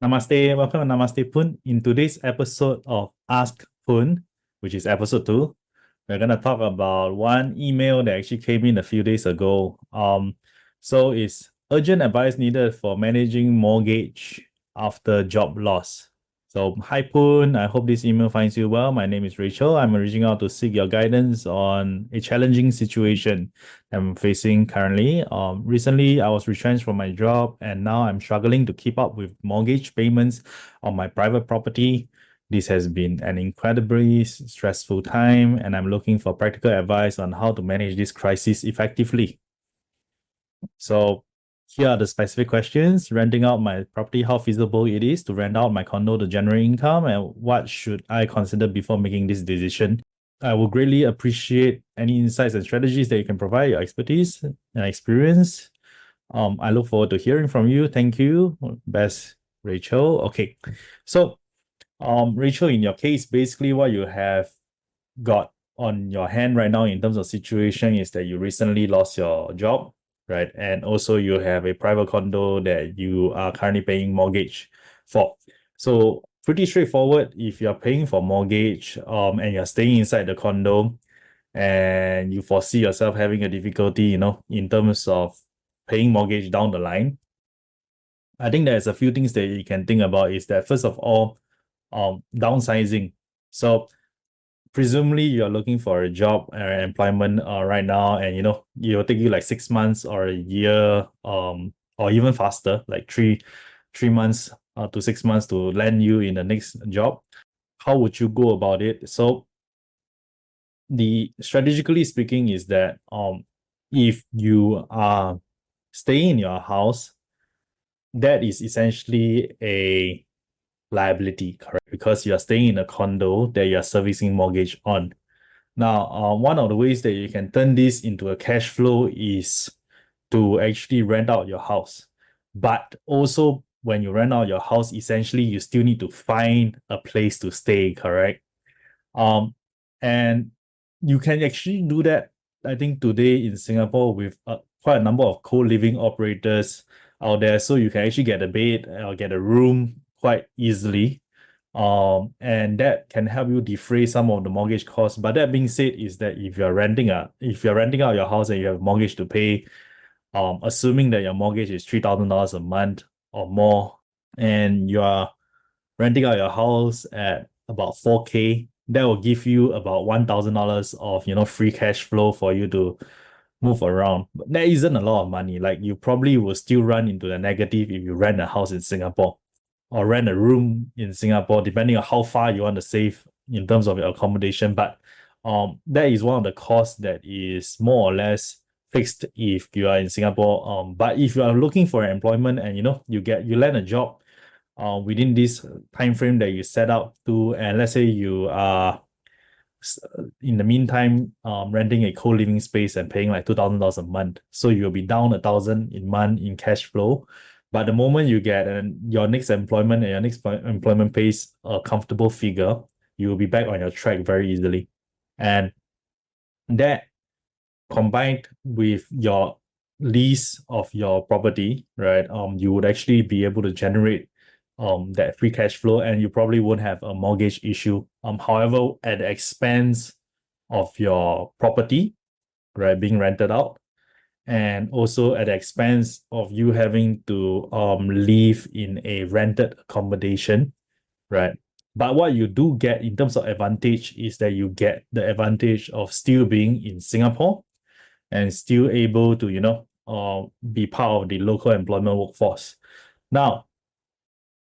Namaste, welcome to Namaste Poon. In today's episode of Ask Poon, which is episode 2, we're gonna talk about one email that actually came in a few days ago. So it's urgent advice needed for managing mortgage after job loss. So hi Poon, I hope this email finds you well. My name is Rachel. I'm reaching out to seek your guidance on a challenging situation I'm facing currently. Recently, I was retrenched from my job, and now I'm struggling to keep up with mortgage payments on my private property. This has been an incredibly stressful time, and I'm looking for practical advice on how to manage this crisis effectively. So, here are the specific questions: renting out my property, how feasible it is to rent out my condo to generate income, and what should I consider before making this decision? I will greatly appreciate any insights and strategies that you can provide, your expertise and experience. I look forward to hearing from you. Thank you. Best, Rachel. Okay. So, Rachel, in your case, basically what you have got on your hand right now in terms of situation is that you recently lost your job, right? And also you have a private condo that you are currently paying mortgage for. So pretty straightforward. If you're paying for mortgage, and you're staying inside the condo and you foresee yourself having a difficulty, in terms of paying mortgage down the line, I think there's a few things that you can think about is that first of all, downsizing. So presumably you're looking for a job or employment right now, and it'll take you like 6 months or a year, or even faster, like three months to 6 months to land you in the next job. How would you go about it? So the strategically speaking is that if you are staying in your house, that is essentially a liability, correct? Because you are staying in a condo that you are servicing mortgage on. Now, one of the ways that you can turn this into a cash flow is to actually rent out your house. But also, when you rent out your house, essentially, you still need to find a place to stay, correct? Um, and you can actually do that, I think, today in Singapore with quite a number of co-living operators out there. So you can actually get a bed or get a room quite easily, and that can help you defray some of the mortgage costs. But that being said, is that if you're renting out your house and you have mortgage to pay, assuming that your mortgage is $3,000 a month or more, and you are renting out your house at about 4K, that will give you about $1,000 of free cash flow for you to move around. But that isn't a lot of money. Like, you probably will still run into the negative if you rent a house in Singapore or rent a room in Singapore, depending on how far you want to save in terms of your accommodation. But that is one of the costs that is more or less fixed if you are in Singapore. But if you are looking for employment and you land a job within this time frame that you set out to, and let's say you are in the meantime renting a co-living space and paying like $2,000 a month, so you'll be down 1,000 in month in cash flow. But the moment you get your next employment and your next employment pays a comfortable figure, you will be back on your track very easily. And that, combined with your lease of your property, right? You would actually be able to generate that free cash flow, and you probably won't have a mortgage issue. However, at the expense of your property, right, being rented out, and also at the expense of you having to live in a rented accommodation, right? But what you do get in terms of advantage is that you get the advantage of still being in Singapore and still able to, be part of the local employment workforce. Now,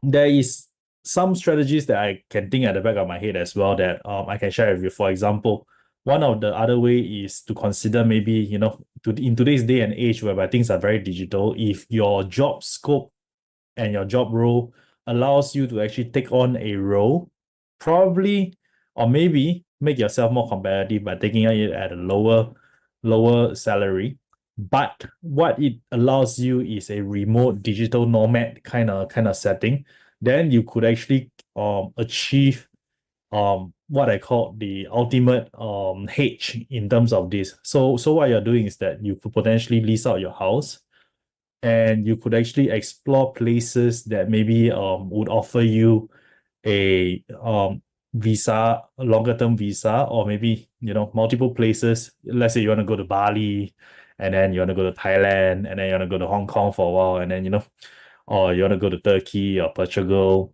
there is some strategies that I can think at the back of my head as well that I can share with you. For example, one of the other way is to consider maybe, in today's day and age whereby things are very digital, if your job scope and your job role allows you to actually take on a role, probably, or maybe make yourself more competitive by taking it at a lower salary. But what it allows you is a remote digital nomad kind of setting. Then you could actually achieve what I call the ultimate hedge in terms of this. So what you're doing is that you could potentially lease out your house, and you could actually explore places that maybe would offer you a visa, a longer term visa, or maybe multiple places. Let's say you want to go to Bali, and then you want to go to Thailand, and then you want to go to Hong Kong for a while, and then or you want to go to Turkey or Portugal.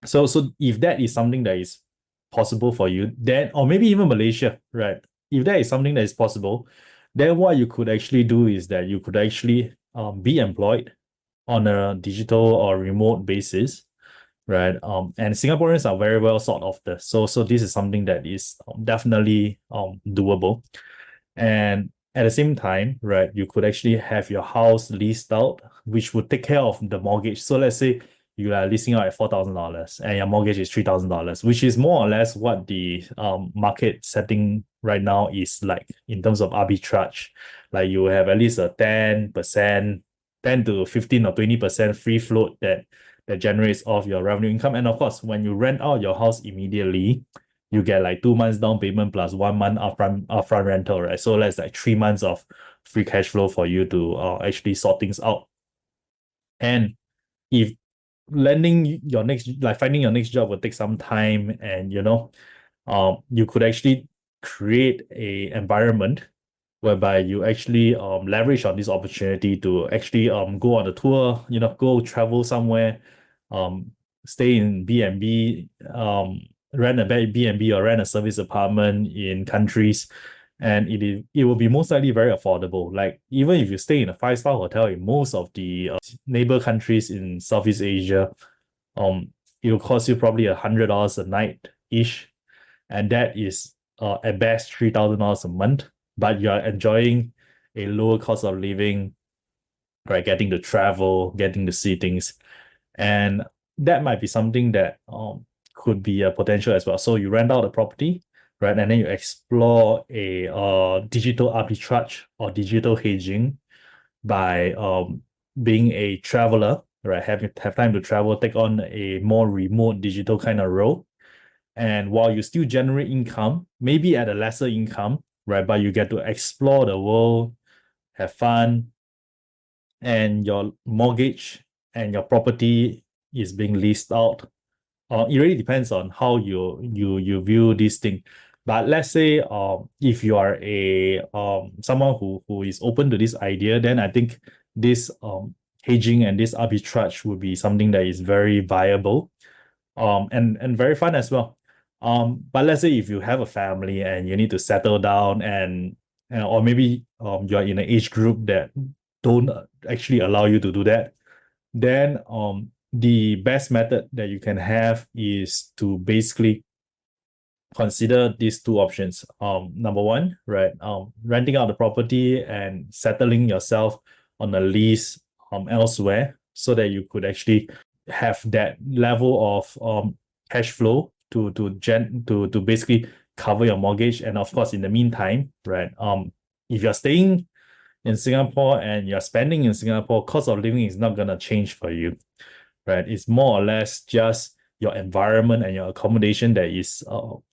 So if that is something that is possible for you, then or maybe even Malaysia, right? If that is something that is possible, then what you could actually do is that you could actually be employed on a digital or remote basis, right? And Singaporeans are very well sought after. So this is something that is definitely doable. And at the same time, right, you could actually have your house leased out, which would take care of the mortgage. So let's say you are leasing out at $4,000 and your mortgage is $3,000, which is more or less what the market setting right now is like in terms of arbitrage. Like you have at least a 10%, 10 to 15 or 20% free float that generates off your revenue income. And of course, when you rent out your house immediately, you get like 2 months down payment plus 1 month upfront rental, right? So that's like 3 months of free cash flow for you to actually sort things out. And if landing your next, like finding your next job will take some time, and you could actually create a environment whereby you actually leverage on this opportunity to actually go on a tour, go travel somewhere, um stay in B&B, rent a B&B or rent a service apartment in countries, and it will be most likely very affordable. Like even if you stay in a five-star hotel in most of the neighbor countries in Southeast Asia, it will cost you probably $100 a night ish, and that is at best $3,000 a month. But you are enjoying a lower cost of living, right? Getting to travel, getting to see things, and that might be something that could be a potential as well. So you rent out a property, right, and then you explore a digital arbitrage or digital hedging by being a traveler, right? Have time to travel, take on a more remote digital kind of role. And while you still generate income, maybe at a lesser income, right? But you get to explore the world, have fun, and your mortgage and your property is being leased out. It really depends on how you view this thing. But let's say if you are a someone who is open to this idea, then I think this hedging and this arbitrage would be something that is very viable, and very fun as well. But let's say if you have a family and you need to settle down, and or maybe you're in an age group that don't actually allow you to do that, then the best method that you can have is to basically consider these two options. Number one, right, renting out the property and settling yourself on a lease elsewhere, so that you could actually have that level of cash flow to basically cover your mortgage. And of course, in the meantime, right, if you're staying in Singapore and you're spending in Singapore, cost of living is not gonna change for you, right? It's more or less just your environment and your accommodation that is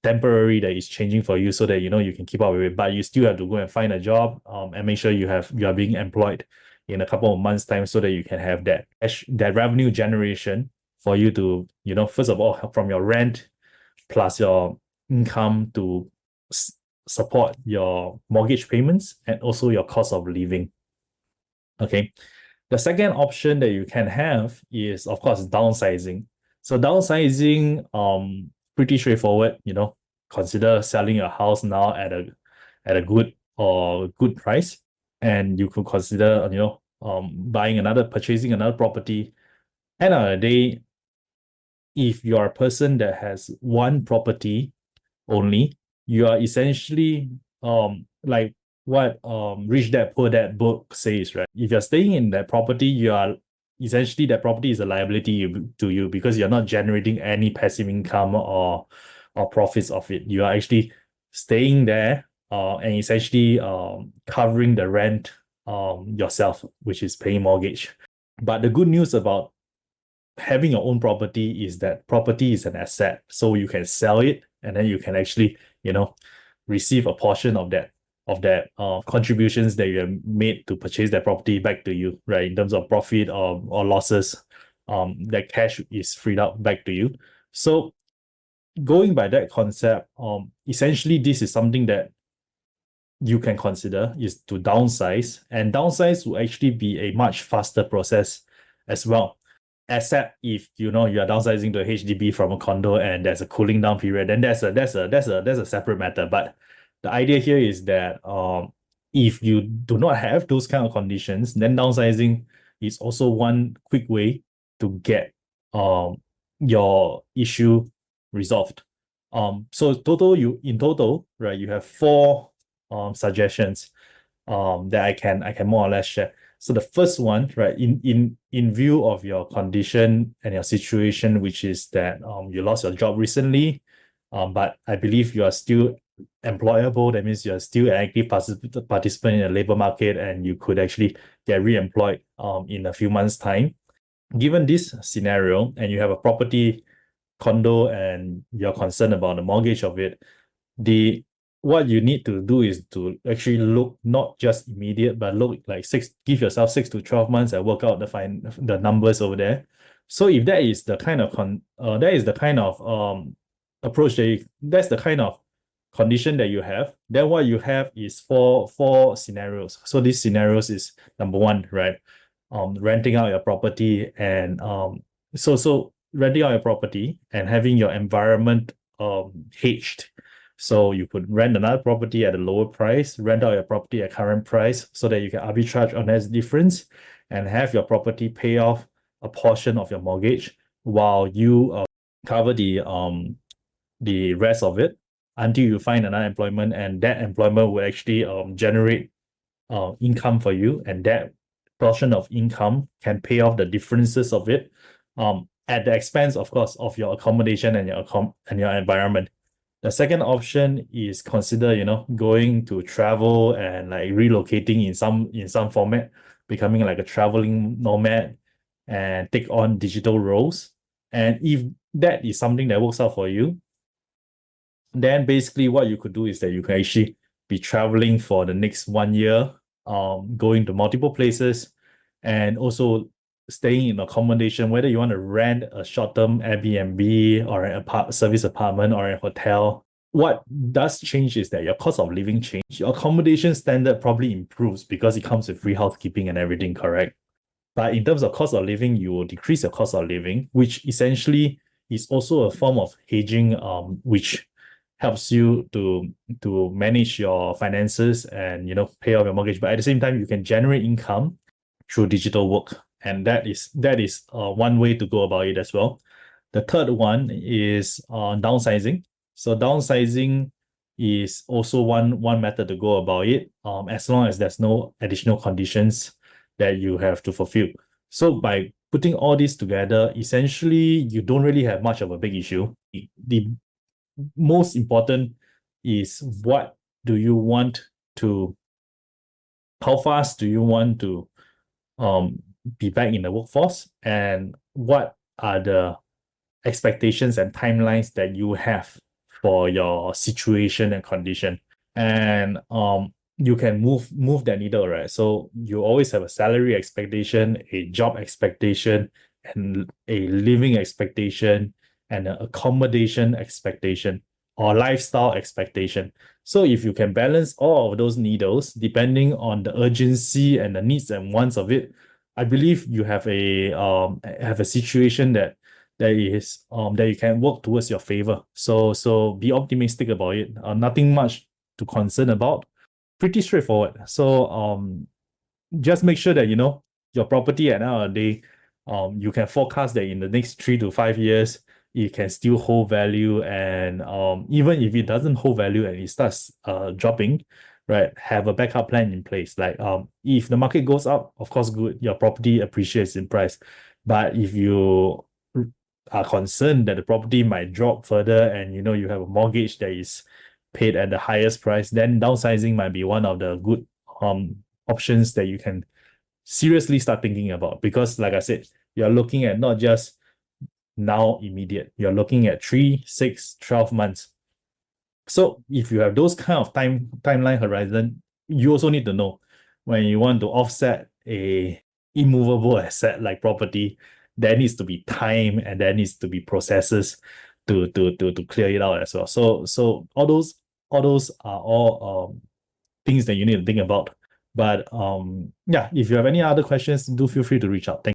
temporary, that is changing for you, so that you can keep up with it. But you still have to go and find a job, and make sure you are being employed in a couple of months' time, so that you can have that revenue generation for you to first of all from your rent plus your income to support your mortgage payments and also your cost of living. Okay. The second option that you can have is, of course, downsizing. So downsizing, pretty straightforward. Consider selling your house now at a good price, and you could consider purchasing another property. End of the day, if you're a person that has one property only, you are essentially like what Rich Dad Poor Dad book says, right? If you're staying in that property, you are essentially, that property is a liability to you, because you're not generating any passive income or profits of it. You are actually staying there and essentially covering the rent yourself, which is paying mortgage. But the good news about having your own property is that property is an asset, so you can sell it and then you can actually receive a portion of that contributions that you have made to purchase that property back to you, right? In terms of profit or losses, that cash is freed up back to you. So going by that concept, essentially this is something that you can consider is to downsize, and downsize will actually be a much faster process as well. Except if you are downsizing to a HDB from a condo and there's a cooling down period, then that's a separate matter. But the idea here is that if you do not have those kind of conditions, then downsizing is also one quick way to get your issue resolved. So in total, right, you have four suggestions that I can more or less share. So the first one, right, in view of your condition and your situation, which is that you lost your job recently, but I believe you are still employable. That means you are still an active participant in the labor market, and you could actually get re-employed in a few months' time. Given this scenario, and you have a property condo and you're concerned about the mortgage of it, what you need to do is to actually look not just immediate, but look like give yourself 6 to 12 months and work out the numbers over there. So if that is the kind of approach that's the kind of condition that you have, then what you have is four scenarios. So these scenarios is number one, right? Renting out your property and so renting out your property and having your environment hedged. So you could rent another property at a lower price, rent out your property at current price so that you can arbitrage on that difference and have your property pay off a portion of your mortgage while you cover the rest of it until you find another employment, and that employment will actually generate income for you, and that portion of income can pay off the differences of it at the expense, of course, of your accommodation and your environment. The second option is consider, going to travel and like relocating in some format, becoming like a traveling nomad and take on digital roles. And if that is something that works out for you, then basically what you could do is that you can actually be traveling for the next 1 year, going to multiple places, and also staying in accommodation, whether you want to rent a short-term Airbnb or an service apartment or a hotel. What does change is that your cost of living change. Your accommodation standard probably improves because it comes with free housekeeping and everything, correct? But in terms of cost of living, you will decrease your cost of living, which essentially is also a form of hedging, which helps you to manage your finances and pay off your mortgage. But at the same time, you can generate income through digital work, and that is one way to go about it as well. The third one is downsizing. So downsizing is also one method to go about it, as long as there's no additional conditions that you have to fulfill. So by putting all this together, essentially you don't really have much of a big issue. The most important is how fast do you want to be back in the workforce, and what are the expectations and timelines that you have for your situation and condition. And you can move that needle, right? So you always have a salary expectation, a job expectation, and a living expectation, and an accommodation expectation or lifestyle expectation. So if you can balance all of those needles depending on the urgency and the needs and wants of it, I believe you have a situation that you can work towards your favor. So be optimistic about it. Nothing much to concern about. Pretty straightforward. So just make sure that your property at the end of the day, you can forecast that in the next 3 to 5 years it can still hold value, and even if it doesn't hold value and it starts dropping, right, have a backup plan in place. Like if the market goes up, of course, good, your property appreciates in price. But if you are concerned that the property might drop further and you have a mortgage that is paid at the highest price, then downsizing might be one of the good options that you can seriously start thinking about. Because like I said, you're looking at not just now immediate, you're looking at 3, 6, 12 months. So if you have those kind of timeline horizon, you also need to know when you want to offset a immovable asset like property, there needs to be time and there needs to be processes to clear it out as well. So all those are all things that you need to think about. But yeah, if you have any other questions, do feel free to reach out. Thank